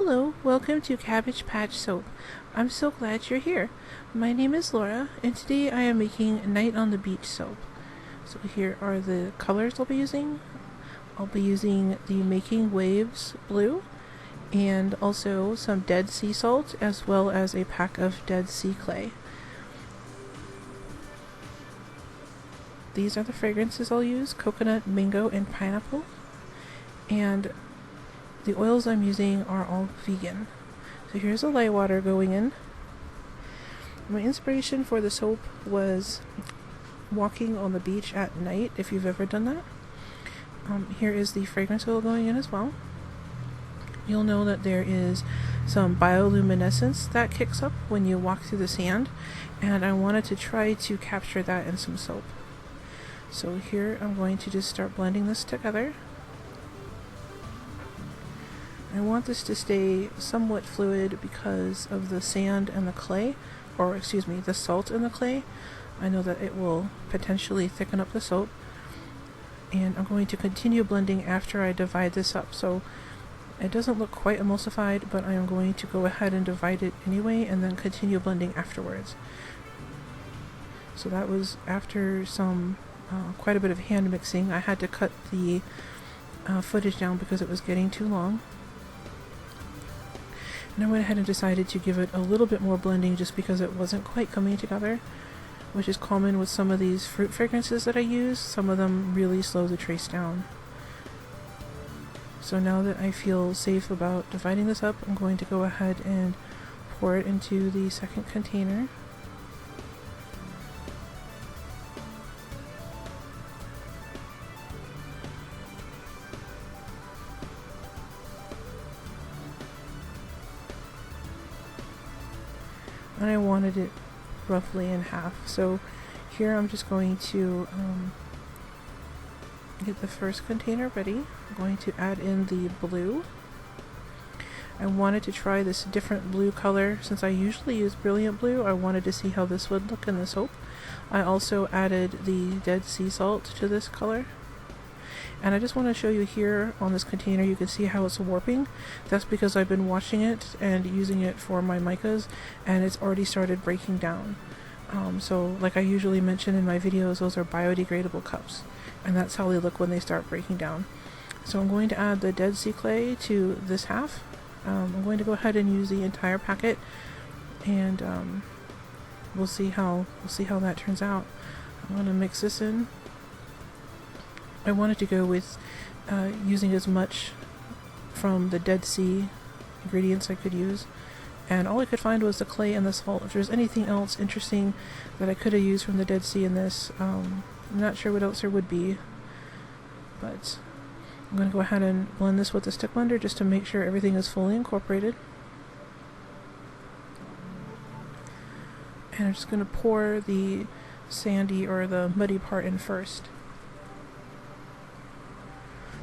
Hello, welcome to Cabbage Patch Soap. I'm so glad you're here. My name is Laura, and today I am making Night on the Beach soap. So here are the colors I'll be using. I'll be using the Making Waves blue, and also some Dead Sea salt, as well as a pack of Dead Sea clay. These are the fragrances I'll use: coconut, mango, and pineapple. And the oils I'm using are all vegan. So here's the light water going in. My inspiration for the soap was walking on the beach at night, if you've ever done that. Here is the fragrance oil going in as well. You'll know that there is some bioluminescence that kicks up when you walk through the sand, and I wanted to try to capture that in some soap. So here I'm going to just start blending this together. I want this to stay somewhat fluid because of the sand and the clay, or excuse me, the salt and the clay. I know that it will potentially thicken up the soap, and I'm going to continue blending after I divide this up. So it doesn't look quite emulsified, but I am going to go ahead and divide it anyway and then continue blending afterwards. So that was after some quite a bit of hand mixing. I had to cut the footage down because it was getting too long. And I went ahead and decided to give it a little bit more blending just because it wasn't quite coming together, which is common with some of these fruit fragrances that I use. Some of them really slow the trace down. So now that I feel safe about dividing this up, I'm going to go ahead and pour it into the second container. And I wanted it roughly in half. So here I'm just going to get the first container ready. I'm going to add in the blue. I wanted to try this different blue color. Since I usually use brilliant blue, I wanted to see how this would look in the soap. I also added the Dead Sea salt to this color. And I just want to show you here on this container, you can see how it's warping. That's because I've been washing it and using it for my micas, and it's already started breaking down. So like I usually mention in my videos, those are biodegradable cups, and that's how they look when they start breaking down. So I'm going to add the Dead Sea clay to this half. I'm going to go ahead and use the entire packet, and we'll see how that turns out. I'm going to mix this in. I wanted to go with using as much from the Dead Sea ingredients I could use, and all I could find was the clay and the salt. If there's anything else interesting that I could have used from the Dead Sea in this, I'm not sure what else there would be, but I'm going to go ahead and blend this with the stick blender just to make sure everything is fully incorporated. And I'm just going to pour the sandy or the muddy part in first.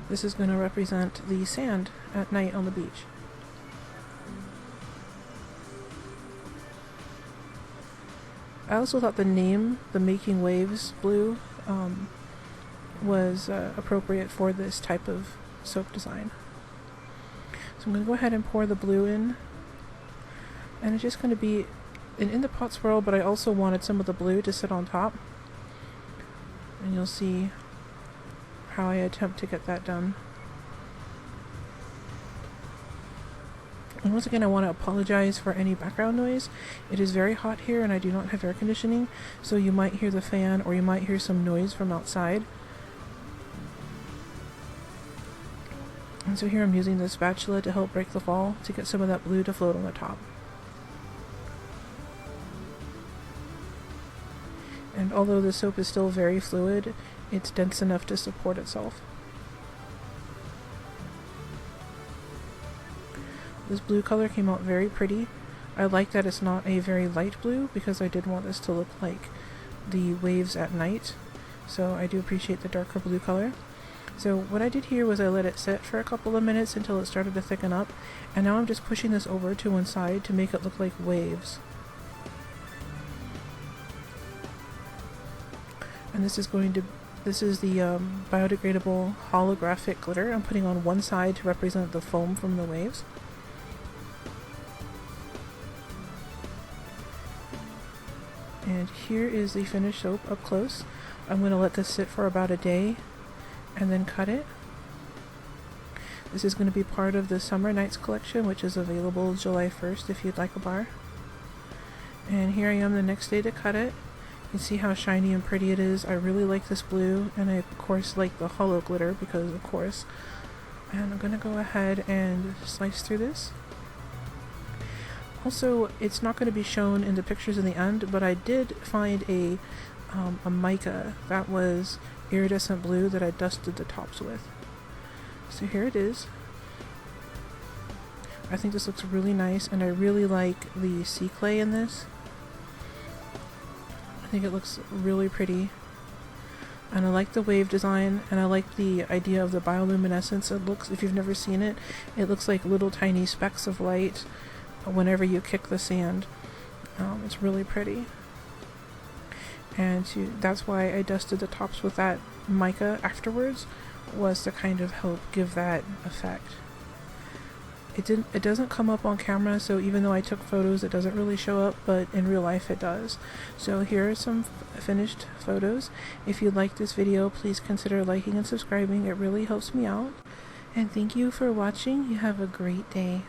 This is going to represent the sand at night on the beach. I also thought the name, the Making Waves blue, was appropriate for this type of soap design. So I'm going to go ahead and pour the blue in. And it's just going to be in the pot swirl, but I also wanted some of the blue to sit on top. And you'll see how I attempt to get that done. And once again, I want to apologize for any background noise. It is very hot here and I do not have air conditioning, so you might hear the fan or you might hear some noise from outside. And so here I'm using the spatula to help break the fall to get some of that blue to float on the top. And although the soap is still very fluid, it's dense enough to support itself. This blue color came out very pretty. I like that it's not a very light blue because I did want this to look like the waves at night. So I do appreciate the darker blue color. So what I did here was I let it sit for a couple of minutes until it started to thicken up. And now I'm just pushing this over to one side to make it look like waves. And this is the biodegradable holographic glitter I'm putting on one side to represent the foam from the waves. And here is the finished soap up close. I'm going to let this sit for about a day and then cut it. This is going to be part of the Summer Nights collection, which is available July 1st if you'd like a bar. And here I am the next day to cut it. You can see how shiny and pretty it is. I really like this blue, and I of course like the hollow glitter because of course. And I'm going to go ahead and slice through this. Also, it's not going to be shown in the pictures in the end, but I did find a mica that was iridescent blue that I dusted the tops with. So here it is. I think this looks really nice, and I really like the sea clay in this. I think it looks really pretty. And I like the wave design, and I like the idea of the bioluminescence. It looks, if you've never seen it, it looks like little tiny specks of light whenever you kick the sand. It's really pretty. And that's why I dusted the tops with that mica afterwards, was to kind of help give that effect. It doesn't come up on camera, so even though I took photos, it doesn't really show up, but in real life it does. So here are some finished photos. If you like this video, please consider liking and subscribing. It really helps me out. And thank you for watching. You have a great day.